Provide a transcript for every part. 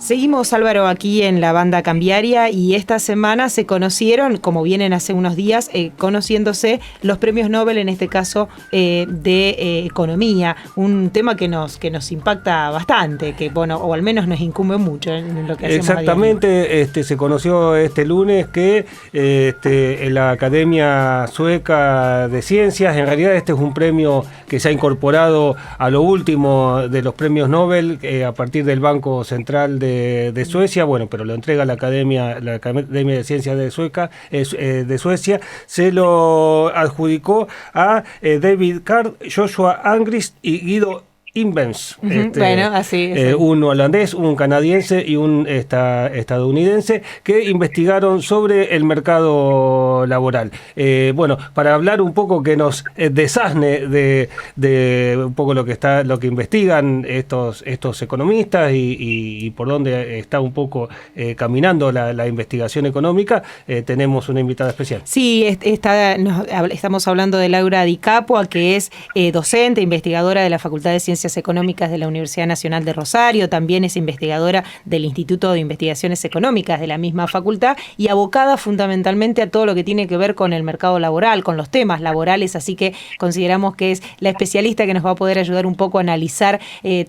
Seguimos, Álvaro, aquí en la banda cambiaria y esta semana se conocieron, como vienen hace unos días, conociéndose los premios Nobel, en este caso de Economía, un tema que nos impacta bastante, que bueno, o al menos nos incumbe mucho en lo que hacemos. Exactamente, se conoció este lunes que en la Academia Sueca de Ciencias, en realidad este es un premio que se ha incorporado a lo último de los premios Nobel a partir del Banco Central de Suecia, bueno, pero lo entrega la Academia de Ciencias de Suecia, se lo adjudicó a David Card, Joshua Angrist y Guido Imbens, bueno, así un holandés, un canadiense y un estadounidense que investigaron sobre el mercado laboral. Bueno, para hablar un poco que nos desasne de un poco lo que investigan estos economistas y por dónde está un poco caminando la investigación económica, tenemos una invitada especial. Sí, estamos hablando de Laura Di Capua, que es docente, investigadora de la Facultad de Ciencias Económicas de la Universidad Nacional de Rosario, también es investigadora del Instituto de Investigaciones Económicas de la misma facultad y abocada fundamentalmente a todo lo que tiene que ver con el mercado laboral, con los temas laborales, así que consideramos que es la especialista que nos va a poder ayudar un poco a analizar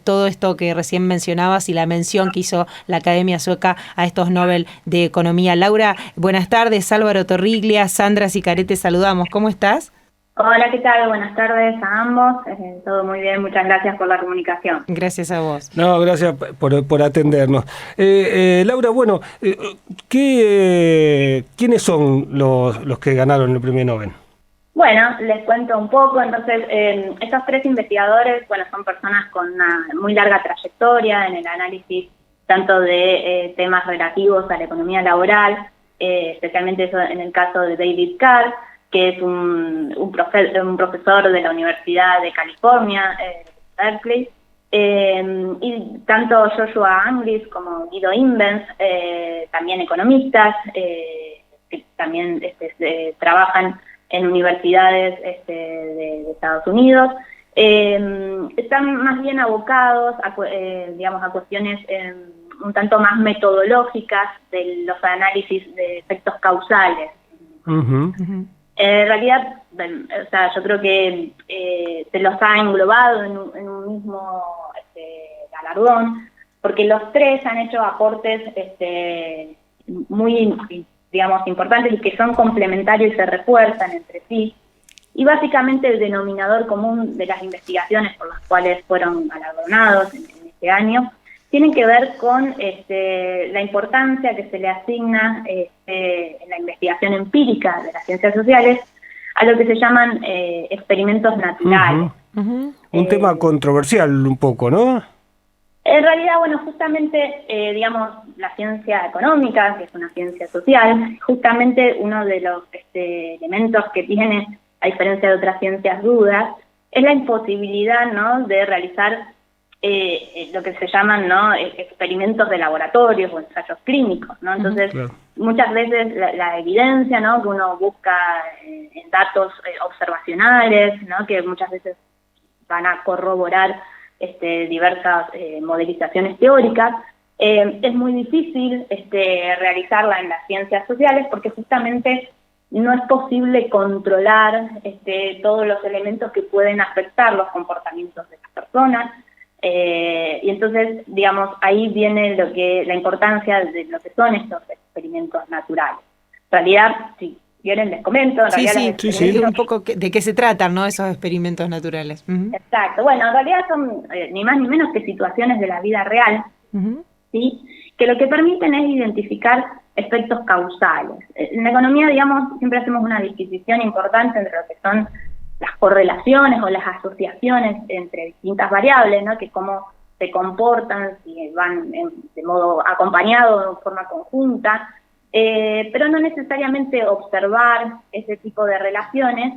todo esto que recién mencionabas y la mención que hizo la Academia Sueca a estos Nobel de Economía. Laura, buenas tardes. Álvaro Torriglia, Sandra Sicarete, te saludamos. ¿Cómo estás? Hola, ¿qué tal? Buenas tardes a ambos. Todo muy bien, muchas gracias por la comunicación. Gracias a vos. No, gracias por atendernos. Laura, bueno, ¿quiénes son los que ganaron el premio Nobel? Bueno, les cuento un poco. Entonces, estos tres investigadores, bueno, son personas con una muy larga trayectoria en el análisis tanto de temas relativos a la economía laboral, especialmente eso en el caso de David Card, que es un profesor de la Universidad de California, Berkeley, y tanto Joshua Angrist como Guido Imbens, también economistas, que también trabajan en universidades de Estados Unidos, están más bien abocados a cuestiones un tanto más metodológicas de los análisis de efectos causales. Uh-huh. En realidad, o sea, yo creo que se los ha englobado en un mismo galardón, porque los tres han hecho aportes muy, digamos, importantes y que son complementarios y se refuerzan entre sí. Y básicamente el denominador común de las investigaciones por las cuales fueron galardonados en este año tienen que ver con la importancia que se le asigna en la investigación empírica de las ciencias sociales a lo que se llaman experimentos naturales. Uh-huh. Uh-huh. Un tema controversial un poco, ¿no? En realidad, bueno, justamente, digamos, la ciencia económica, que es una ciencia social, justamente uno de los elementos que tiene, a diferencia de otras ciencias dudas, es la imposibilidad, ¿no?, de realizar lo que se llaman, ¿no?, experimentos de laboratorios o ensayos clínicos, ¿no? Entonces, claro, muchas veces la evidencia, ¿no?, que uno busca en datos observacionales, ¿no?, que muchas veces van a corroborar diversas modelizaciones teóricas, es muy difícil realizarla en las ciencias sociales porque justamente no es posible controlar todos los elementos que pueden afectar los comportamientos de las personas. Y entonces, digamos, ahí viene la importancia de lo que son estos experimentos naturales. En realidad, si quieren les comento. En realidad sí. Un poco de qué se tratan, ¿no?, esos experimentos naturales. Uh-huh. Exacto. Bueno, en realidad son ni más ni menos que situaciones de la vida real, uh-huh, ¿sí?, que lo que permiten es identificar efectos causales. En la economía, digamos, siempre hacemos una distinción importante entre lo que son las correlaciones o las asociaciones entre distintas variables, ¿no?, que cómo se comportan, si van de modo acompañado o de forma conjunta, pero no necesariamente observar ese tipo de relaciones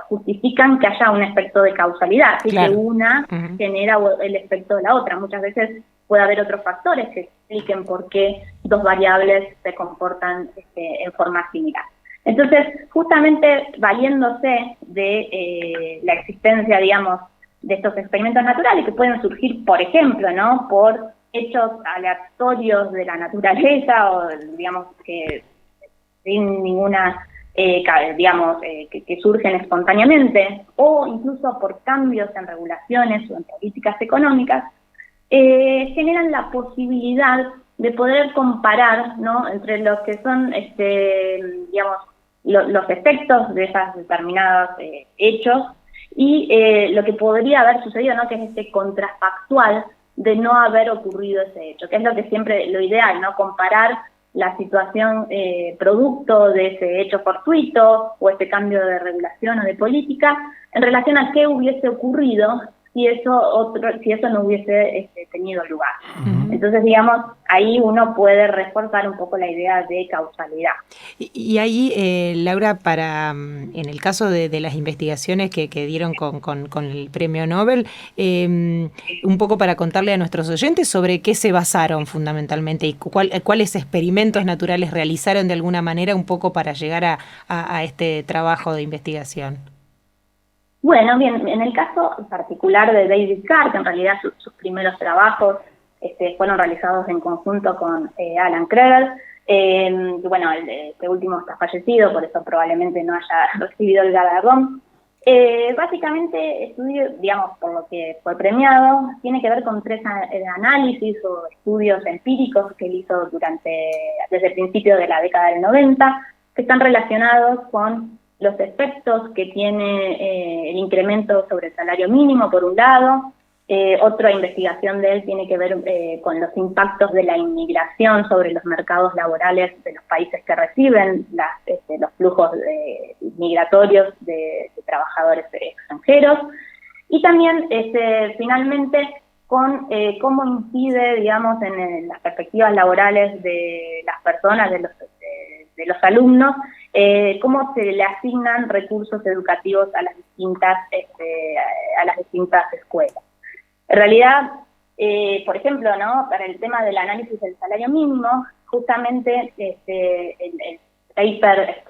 justifican que haya un efecto de causalidad, ¿sí?, claro, que una uh-huh genera el efecto de la otra. Muchas veces puede haber otros factores que expliquen por qué dos variables se comportan en forma similar. Entonces, justamente valiéndose de la existencia, digamos, de estos experimentos naturales que pueden surgir, por ejemplo, ¿no?, por hechos aleatorios de la naturaleza o, digamos, que sin ninguna, que surgen espontáneamente, o incluso por cambios en regulaciones o en políticas económicas, generan la posibilidad de poder comparar, ¿no?, entre lo que son, los efectos de esos determinados hechos y lo que podría haber sucedido, ¿no?, que es este contrafactual de no haber ocurrido ese hecho, que es lo que siempre, lo ideal, ¿no?, comparar la situación producto de ese hecho fortuito o este cambio de regulación o de política en relación a qué hubiese ocurrido si eso no hubiese tenido lugar. Entonces, digamos, ahí uno puede reforzar un poco la idea de causalidad. Y ahí, Laura, en el caso de las investigaciones que dieron con el premio Nobel, un poco para contarle a nuestros oyentes sobre qué se basaron fundamentalmente y cuáles experimentos naturales realizaron de alguna manera un poco para llegar a este trabajo de investigación. Bueno, bien, en el caso particular de David Carr, que en realidad sus primeros trabajos fueron realizados en conjunto con Alan Kregel, bueno, este último está fallecido, por eso probablemente no haya recibido el galardón. Básicamente, estudio, digamos, por lo que fue premiado, tiene que ver con 3 análisis o estudios empíricos que él hizo desde el principio de la década del 90, que están relacionados con los efectos que tiene el incremento sobre el salario mínimo, por un lado. Otra investigación de él tiene que ver con los impactos de la inmigración sobre los mercados laborales de los países que reciben los flujos migratorios de trabajadores extranjeros. Y también, finalmente, con cómo incide, digamos, en las perspectivas laborales de las personas, de los alumnos, cómo se le asignan recursos educativos a las distintas escuelas. En realidad, por ejemplo, ¿no?, para el tema del análisis del salario mínimo, justamente el paper,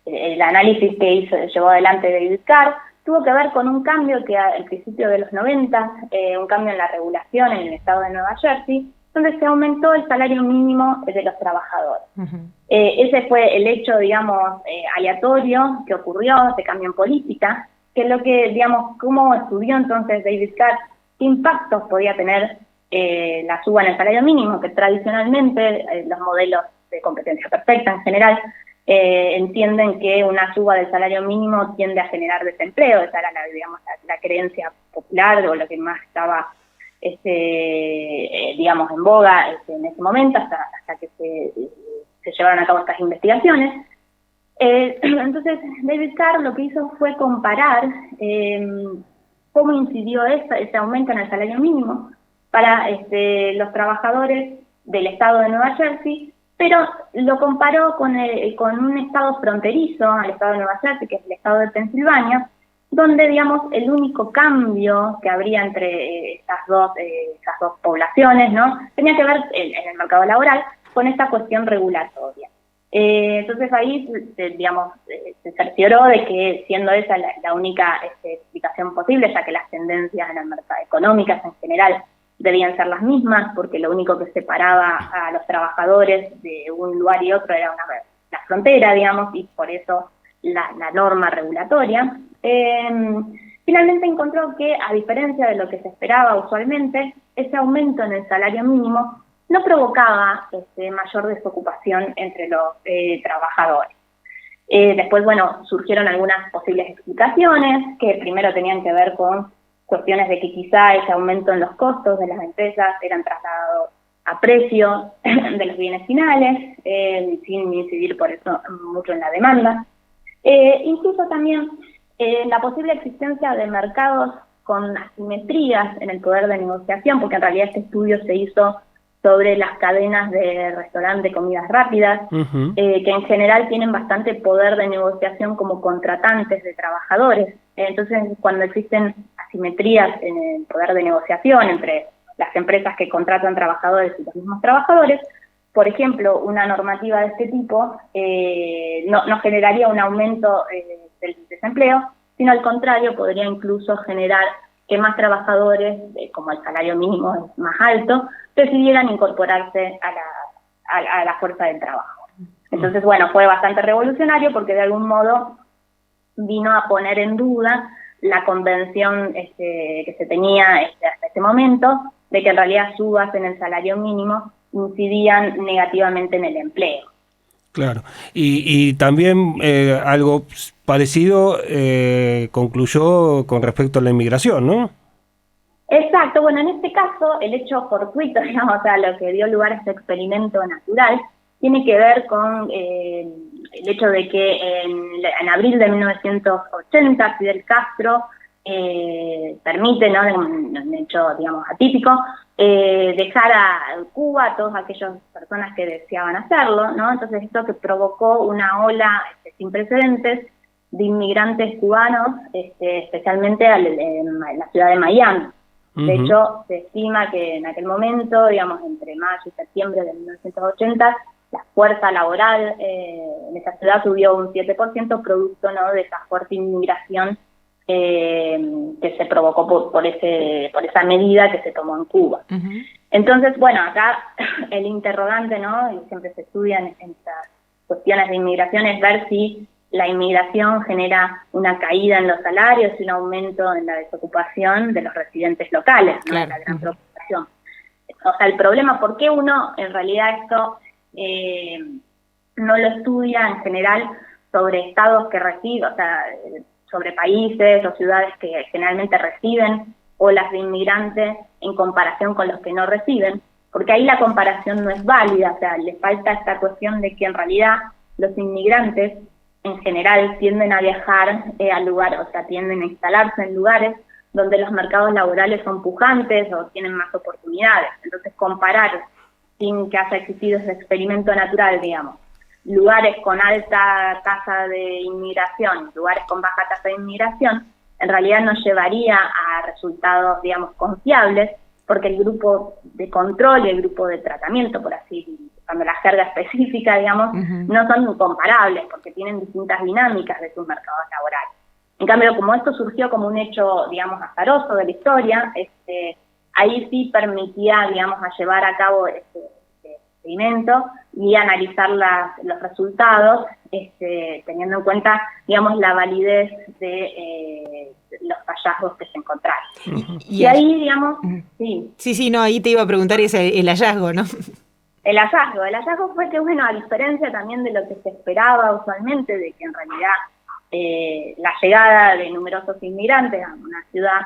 el análisis que llevó adelante David Carr, tuvo que ver con un cambio que al principio de los 90, un cambio en la regulación en el estado de Nueva Jersey, donde se aumentó el salario mínimo de los trabajadores. Ese fue el hecho, digamos, aleatorio que ocurrió, ese cambio en política, que es lo que, digamos, cómo estudió entonces David Carr, qué impactos podía tener la suba en el salario mínimo, que tradicionalmente los modelos de competencia perfecta en general entienden que una suba del salario mínimo tiende a generar desempleo. Esa era la creencia popular, o lo que más estaba digamos, en boga en ese momento, hasta que se llevaron a cabo estas investigaciones. Entonces, David Carr lo que hizo fue comparar cómo incidió ese aumento en el salario mínimo para los trabajadores del estado de Nueva Jersey, pero lo comparó con un estado fronterizo al estado de Nueva Jersey, que es el estado de Pensilvania, donde, digamos, el único cambio que habría entre esas dos poblaciones, ¿no?, tenía que ver en el mercado laboral con esta cuestión regulatoria. Entonces ahí, digamos, se cercioró de que, siendo esa la única explicación posible, ya que las tendencias en el mercado económicas en general debían ser las mismas, porque lo único que separaba a los trabajadores de un lugar y otro era la frontera, digamos, y por eso la norma regulatoria. Finalmente encontró que, a diferencia de lo que se esperaba usualmente, ese aumento en el salario mínimo no provocaba mayor desocupación entre los trabajadores. Después, bueno, surgieron algunas posibles explicaciones, que primero tenían que ver con cuestiones de que quizá ese aumento en los costos de las empresas eran trasladados a precio de los bienes finales, sin incidir por eso mucho en la demanda. Incluso también la posible existencia de mercados con asimetrías en el poder de negociación, porque en realidad este estudio se hizo sobre las cadenas de restaurantes de comidas rápidas, que en general tienen bastante poder de negociación como contratantes de trabajadores. Entonces, cuando existen asimetrías en el poder de negociación entre las empresas que contratan trabajadores y los mismos trabajadores, por ejemplo, una normativa de este tipo no generaría un aumento del desempleo, sino al contrario, podría incluso generar que más trabajadores, como el salario mínimo es más alto, decidieran incorporarse a la fuerza del trabajo. Entonces, bueno, fue bastante revolucionario porque de algún modo vino a poner en duda la convención que se tenía hasta ese momento, de que en realidad subas en el salario mínimo incidían negativamente en el empleo. Claro, y también algo parecido concluyó con respecto a la inmigración, ¿no? Exacto, bueno, en este caso el hecho fortuito, digamos, o sea, lo que dio lugar a este experimento natural, tiene que ver con el hecho de que en abril de 1980 Fidel Castro permite, ¿no?, un hecho, digamos, atípico, dejar a Cuba a todas aquellas personas que deseaban hacerlo, ¿no? Entonces esto que provocó una ola sin precedentes de inmigrantes cubanos, especialmente en la ciudad de Miami. De hecho, se estima que en aquel momento, digamos, entre mayo y septiembre de 1980, la fuerza laboral en esa ciudad subió un 7%, producto, ¿no?, de esa fuerte inmigración que se provocó por esa medida que se tomó en Cuba. Entonces, bueno, acá el interrogante, ¿no?, y siempre se estudian estas cuestiones de inmigración, es ver si la inmigración genera una caída en los salarios y un aumento en la desocupación de los residentes locales, ¿no? Claro. La gran preocupación. O sea, el problema, ¿por qué uno en realidad esto no lo estudia en general sobre estados que reciben, o sea, sobre países o ciudades que generalmente reciben olas de inmigrantes en comparación con los que no reciben? Porque ahí la comparación no es válida, o sea, le falta esta cuestión de que en realidad los inmigrantes en general tienden a viajar al lugar, o sea, tienden a instalarse en lugares donde los mercados laborales son pujantes o tienen más oportunidades. Entonces, comparar, sin que haya existido ese experimento natural, digamos, lugares con alta tasa de inmigración, lugares con baja tasa de inmigración, en realidad nos llevaría a resultados, digamos, confiables, porque el grupo de control y el grupo de tratamiento, por así, cuando la jerga específica, digamos, no son comparables, porque tienen distintas dinámicas de sus mercados laborales. En cambio, como esto surgió como un hecho, digamos, azaroso de la historia, ahí sí permitía, digamos, a llevar a cabo este experimento y analizar los resultados, teniendo en cuenta, digamos, la validez de los hallazgos que se encontraron. Y ahí, digamos, Sí, no, ahí te iba a preguntar el hallazgo, ¿no? El hallazgo fue que, bueno, a diferencia también de lo que se esperaba usualmente, de que en realidad la llegada de numerosos inmigrantes a una ciudad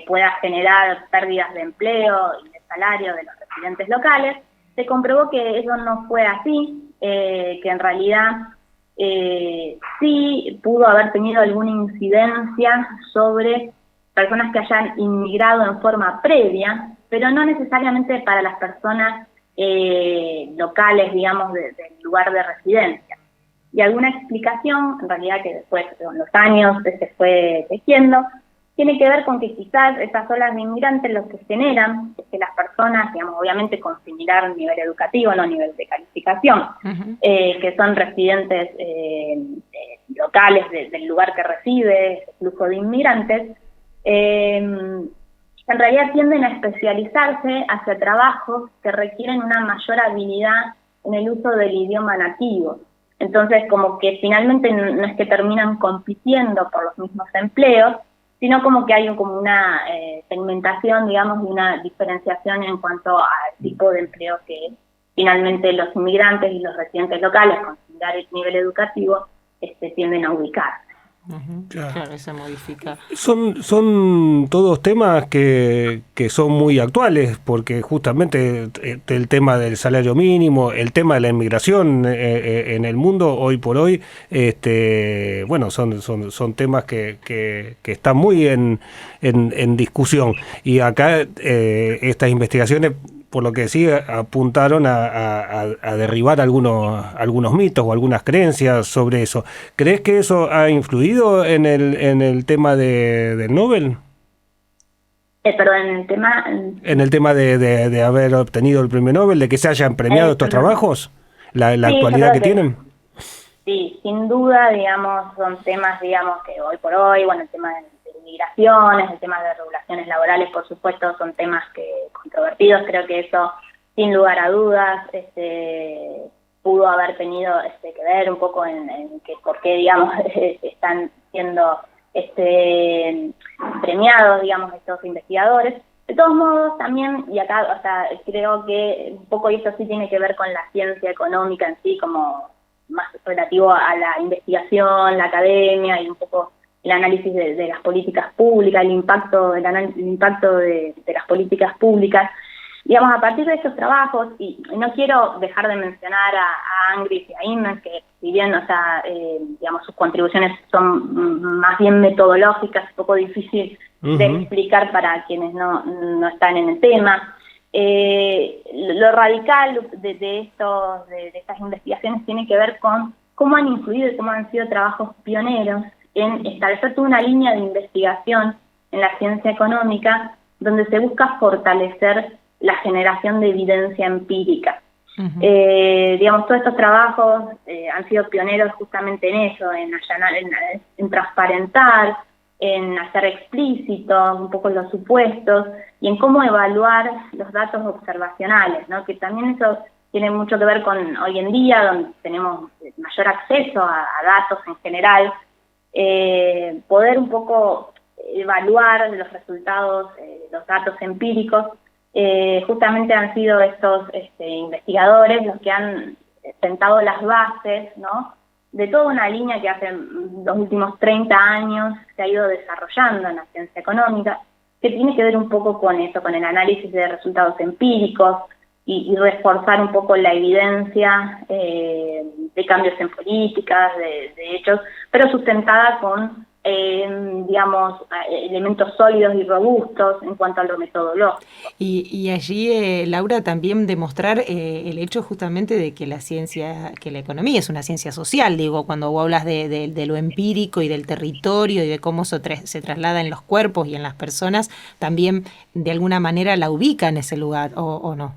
pueda generar pérdidas de empleo y de salario de los residentes locales, se comprobó que eso no fue así, que en realidad sí pudo haber tenido alguna incidencia sobre personas que hayan inmigrado en forma previa, pero no necesariamente para las personas locales, digamos, del lugar de residencia. Y alguna explicación, en realidad que después con los años se fue tejiendo, tiene que ver con que quizás esas olas de inmigrantes lo que generan es que las personas, digamos, obviamente con similar nivel educativo, no nivel de calificación, que son residentes locales del lugar que recibe ese flujo de inmigrantes, en realidad tienden a especializarse hacia trabajos que requieren una mayor habilidad en el uso del idioma nativo. Entonces, como que finalmente no es que terminan compitiendo por los mismos empleos, sino como que hay como una segmentación, digamos, y una diferenciación en cuanto al tipo de empleo que finalmente los inmigrantes y los residentes locales con similar nivel educativo tienden a ubicar. Claro, se modifica. Son todos temas que son muy actuales, porque justamente el tema del salario mínimo, el tema de la inmigración en el mundo hoy por hoy, bueno, son temas que están muy en discusión. Y acá estas investigaciones, por lo que sí, apuntaron a derribar algunos mitos o algunas creencias sobre eso. ¿Crees que eso ha influido en el tema del Nobel? Pero en el tema... En el tema de haber obtenido el premio Nobel, de que se hayan premiado estos trabajos, la sí, actualidad que tienen. Sí, sin duda, digamos, son temas, digamos, que hoy por hoy, bueno, el tema del migraciones, el tema de regulaciones laborales, por supuesto, son temas controvertidos. Creo que eso, sin lugar a dudas, pudo haber tenido que ver un poco en que por qué, digamos, están siendo premiados, digamos, estos investigadores. De todos modos, también, y acá, o sea, creo que un poco esto sí tiene que ver con la ciencia económica en sí, como más relativo a la investigación, la academia y un poco el análisis de las políticas públicas, el impacto de las políticas públicas. Digamos, a partir de estos trabajos, y no quiero dejar de mencionar a Angris y a Inmen, que si bien, o sea, digamos, sus contribuciones son más bien metodológicas, un poco difícil de explicar para quienes no están en el tema. Lo radical de estas investigaciones tiene que ver con cómo han influido y cómo han sido trabajos pioneros en establecer toda una línea de investigación en la ciencia económica donde se busca fortalecer la generación de evidencia empírica. Digamos, todos estos trabajos han sido pioneros justamente en eso, en allanar, en transparentar, en hacer explícitos un poco los supuestos y en cómo evaluar los datos observacionales, ¿no? Que también eso tiene mucho que ver con hoy en día, donde tenemos mayor acceso a datos en general, poder un poco evaluar los resultados, los datos empíricos. Justamente han sido estos investigadores los que han sentado las bases, ¿no?, de toda una línea que hace los últimos 30 años se ha ido desarrollando en la ciencia económica, que tiene que ver un poco con eso, con el análisis de resultados empíricos y reforzar un poco la evidencia de cambios en políticas, de hechos, pero sustentada con digamos, elementos sólidos y robustos en cuanto a lo metodológico. Y allí, Laura, también demostrar el hecho justamente de que la ciencia, que la economía es una ciencia social, digo, cuando vos hablas de lo empírico y del territorio y de cómo se traslada en los cuerpos y en las personas, también de alguna manera la ubica en ese lugar, ¿o no?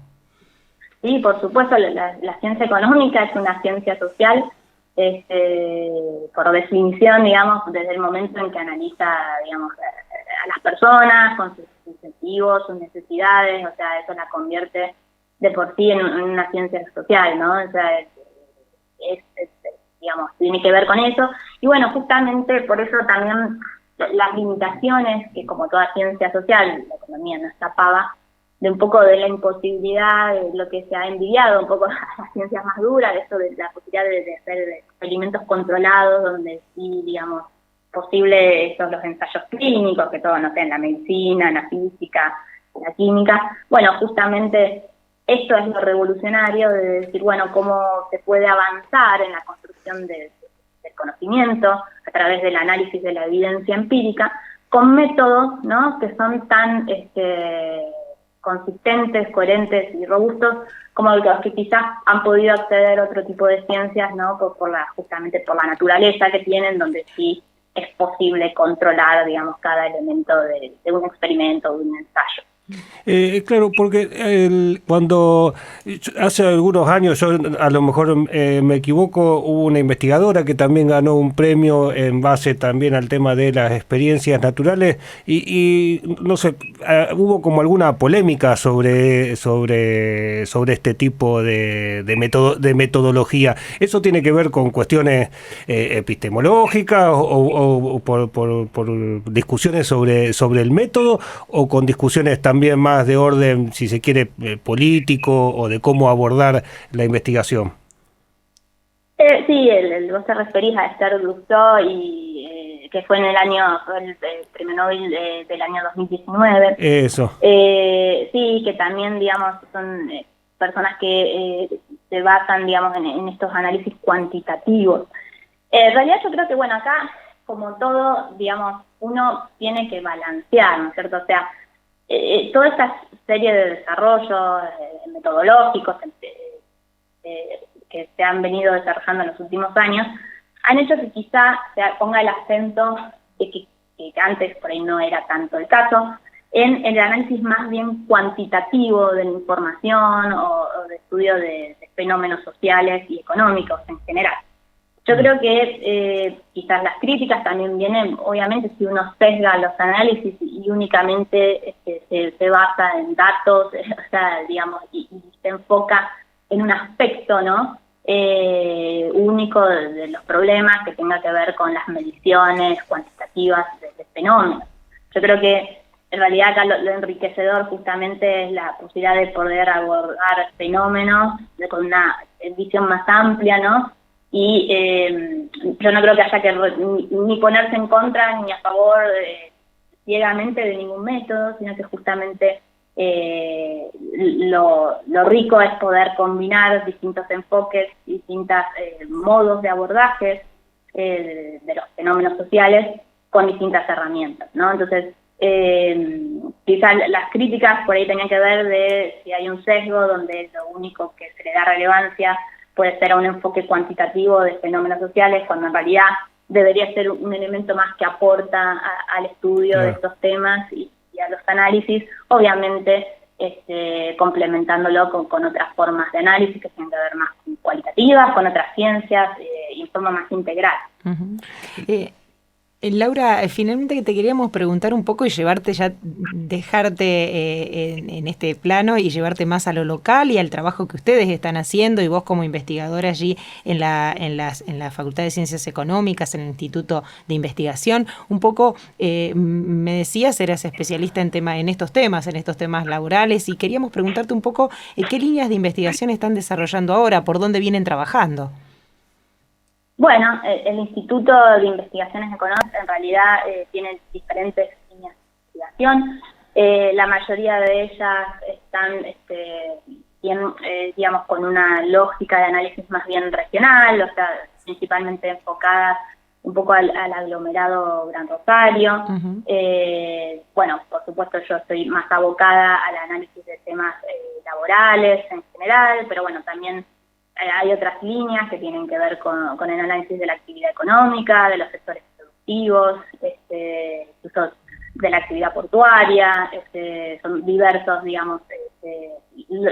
Sí, por supuesto, la ciencia económica es una ciencia social, por definición, digamos, desde el momento en que analiza, digamos, a las personas con sus incentivos, sus necesidades, o sea, eso la convierte de por sí en una ciencia social, ¿no? O sea, digamos, tiene que ver con eso. Y bueno, justamente por eso también las limitaciones que, como toda ciencia social, la economía no escapaba de un poco de la imposibilidad, de lo que se ha envidiado un poco a las ciencias más duras, de eso de la posibilidad de hacer experimentos controlados, donde sí, digamos, posible son los ensayos clínicos, que todo, no sé, en la medicina, en la física, en la química. Bueno, justamente esto es lo revolucionario de decir, bueno, cómo se puede avanzar en la construcción del conocimiento a través del análisis de la evidencia empírica, con métodos, ¿no?, que son tan consistentes, coherentes y robustos como los que quizás han podido acceder a otro tipo de ciencias, ¿no?, justamente por la naturaleza que tienen, donde sí es posible controlar, digamos, cada elemento de un experimento o de un ensayo. Claro, porque cuando hace algunos años, yo a lo mejor me equivoco, hubo una investigadora que también ganó un premio en base también al tema de las experiencias naturales y no sé, hubo como alguna polémica sobre este tipo de metodología. ¿Eso tiene que ver con cuestiones epistemológicas o por discusiones sobre el método o con discusiones también más de orden, si se quiere, político o de cómo abordar la investigación? Sí, vos te referís a Esther Duflo, que fue en el premio Nobel del año 2019. Eso. Sí, que también, digamos, son personas que se basan, digamos, en estos análisis cuantitativos. En realidad yo creo que, bueno, acá, como todo, digamos, uno tiene que balancear, ¿no es cierto? O sea, toda esta serie de desarrollos metodológicos que se han venido desarrollando en los últimos años han hecho que quizá se ponga el acento que antes por ahí no era tanto el caso, en el análisis más bien cuantitativo de la información o de estudio de fenómenos sociales y económicos en general. Yo creo que quizás las críticas también vienen, obviamente, si uno sesga los análisis y únicamente se basa en datos, o sea, digamos, y se enfoca en un aspecto, ¿no? Único de los problemas que tenga que ver con las mediciones cuantitativas de fenómenos. Yo creo que en realidad acá lo enriquecedor justamente es la posibilidad de poder abordar fenómenos con una visión más amplia, ¿no? Y yo no creo que haya que ni ponerse en contra ni a favor ciegamente de ningún método, sino que justamente lo rico es poder combinar distintos enfoques, distintos modos de abordaje de los fenómenos sociales con distintas herramientas, ¿no? Entonces, quizás las críticas por ahí tenían que ver de si hay un sesgo donde lo único que se le da relevancia puede ser a un enfoque cuantitativo de fenómenos sociales, cuando en realidad debería ser un elemento más que aporta al estudio de estos temas y a los análisis, obviamente complementándolo con otras formas de análisis que tienen que ver más con cualitativas, con otras ciencias y en forma más integral. Uh-huh. Laura, finalmente te queríamos preguntar un poco y llevarte ya, dejarte en este plano y llevarte más a lo local y al trabajo que ustedes están haciendo y vos como investigadora allí en la Facultad de Ciencias Económicas, en el Instituto de Investigación. Un poco, me decías, eras especialista en estos temas laborales, y queríamos preguntarte un poco qué líneas de investigación están desarrollando ahora, por dónde vienen trabajando. Bueno, el Instituto de Investigaciones Económicas en realidad tiene diferentes líneas de investigación. La mayoría de ellas están digamos, con una lógica de análisis más bien regional, o sea, principalmente enfocadas un poco al aglomerado Gran Rosario. Uh-huh. Bueno, por supuesto yo estoy más abocada al análisis de temas laborales en general, pero bueno, también hay otras líneas que tienen que ver con el análisis de la actividad económica, de los sectores productivos, incluso de la actividad portuaria, son diversos, digamos,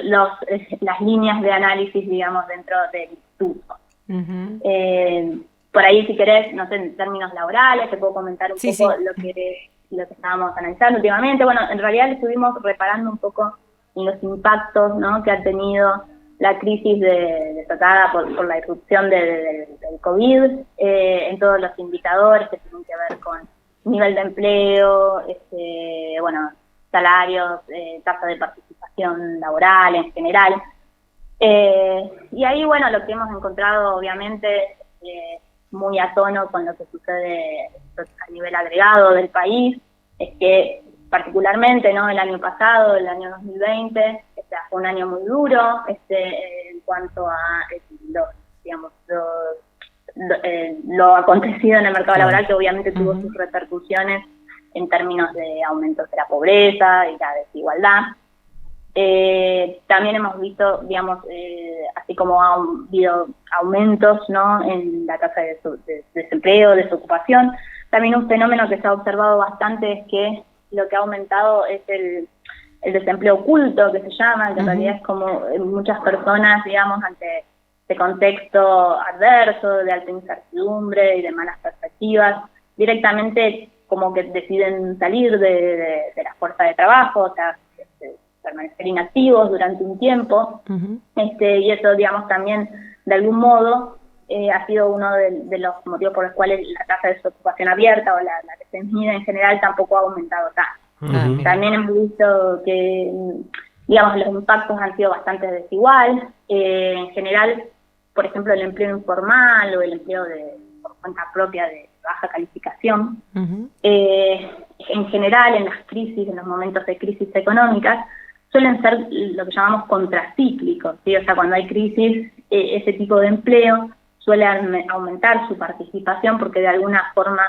las líneas de análisis, digamos, dentro del instituto. Uh-huh. Por ahí, si querés, no sé, en términos laborales, te puedo comentar un poco lo que estábamos analizando últimamente. Bueno, en realidad estuvimos reparando un poco en los impactos, ¿no?, que ha tenido la crisis desatada por la irrupción del COVID, en todos los indicadores que tienen que ver con nivel de empleo, bueno, salarios, tasa de participación laboral en general. Y ahí, bueno, lo que hemos encontrado, obviamente, muy a tono con lo que sucede a nivel agregado del país, es que particularmente, ¿no?, el año pasado, el año 2020, fue un año muy duro en cuanto a lo acontecido en el mercado laboral, que obviamente tuvo sus repercusiones en términos de aumentos de la pobreza y la desigualdad. También hemos visto, digamos, así como ha habido aumentos, ¿no?, en la tasa de desempleo, desocupación, también un fenómeno que se ha observado bastante es que lo que ha aumentado es el desempleo oculto, que se llama, que en realidad es como muchas personas, digamos, ante este contexto adverso, de alta incertidumbre y de malas perspectivas, directamente como que deciden salir de la fuerza de trabajo, o sea, permanecer inactivos durante un tiempo, y eso, digamos, también, de algún modo, ha sido uno de los motivos por los cuales la tasa de desocupación abierta o la que se mide en general tampoco ha aumentado tanto. Uh-huh. También hemos visto que, digamos, los impactos han sido bastante desiguales. En general, por ejemplo, el empleo informal o el empleo por cuenta propia de baja calificación, en general, en las crisis, en los momentos de crisis económicas, suelen ser lo que llamamos contracíclicos, ¿sí? O sea, cuando hay crisis, ese tipo de empleo suele aumentar su participación porque de alguna forma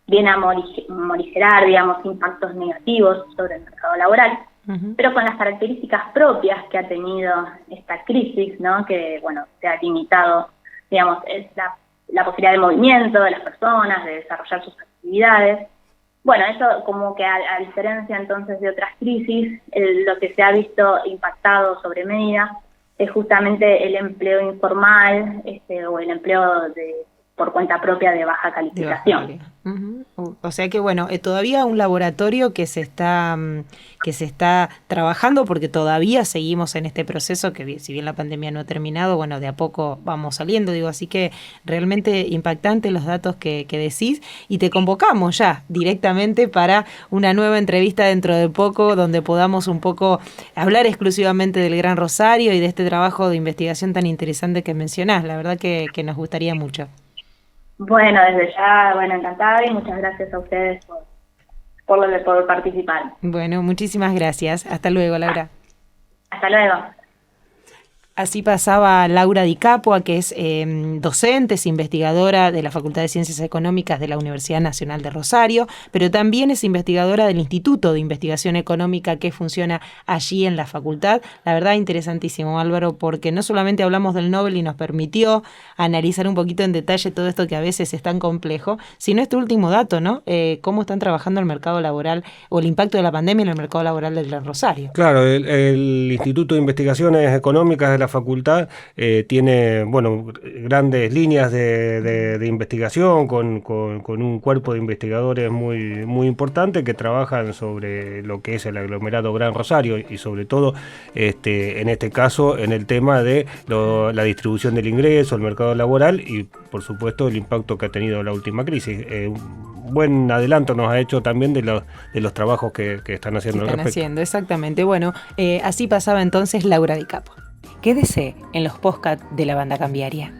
viene a morigerar, digamos, impactos negativos sobre el mercado laboral, pero con las características propias que ha tenido esta crisis, ¿no?, que, bueno, se ha limitado, digamos, es la posibilidad de movimiento de las personas, de desarrollar sus actividades. Bueno, eso como que a diferencia entonces de otras crisis, lo que se ha visto impactado sobre medida es justamente el empleo informal, o el empleo por cuenta propia de baja calificación. O sea que bueno, todavía un laboratorio que se está trabajando, porque todavía seguimos en este proceso que si bien la pandemia no ha terminado, bueno, de a poco vamos saliendo, digo, así que realmente impactante los datos que decís, y te convocamos ya directamente para una nueva entrevista dentro de poco, donde podamos un poco hablar exclusivamente del Gran Rosario y de este trabajo de investigación tan interesante que mencionás. La verdad que nos gustaría mucho. Bueno, desde ya, encantada, y muchas gracias a ustedes por participar. Bueno, muchísimas gracias. Hasta luego, Laura. Hasta luego. Así pasaba Laura Di Capua, que es docente, es investigadora de la Facultad de Ciencias Económicas de la Universidad Nacional de Rosario, pero también es investigadora del Instituto de Investigación Económica que funciona allí en la facultad. La verdad, interesantísimo, Álvaro, porque no solamente hablamos del Nobel y nos permitió analizar un poquito en detalle todo esto que a veces es tan complejo, sino este último dato, ¿no? Cómo están trabajando el mercado laboral o el impacto de la pandemia en el mercado laboral del Gran Rosario. Claro, el Instituto de Investigaciones Económicas de la facultad tiene grandes líneas de investigación con un cuerpo de investigadores muy importante que trabajan sobre lo que es el aglomerado Gran Rosario y sobre todo en este caso en el tema de la distribución del ingreso, el mercado laboral y por supuesto el impacto que ha tenido la última crisis. Un buen adelanto nos ha hecho también de los trabajos que están haciendo al respecto. Exactamente. Bueno, así pasaba entonces Laura Di Capua. Quédese en los podcasts de la Banda Cambiaria.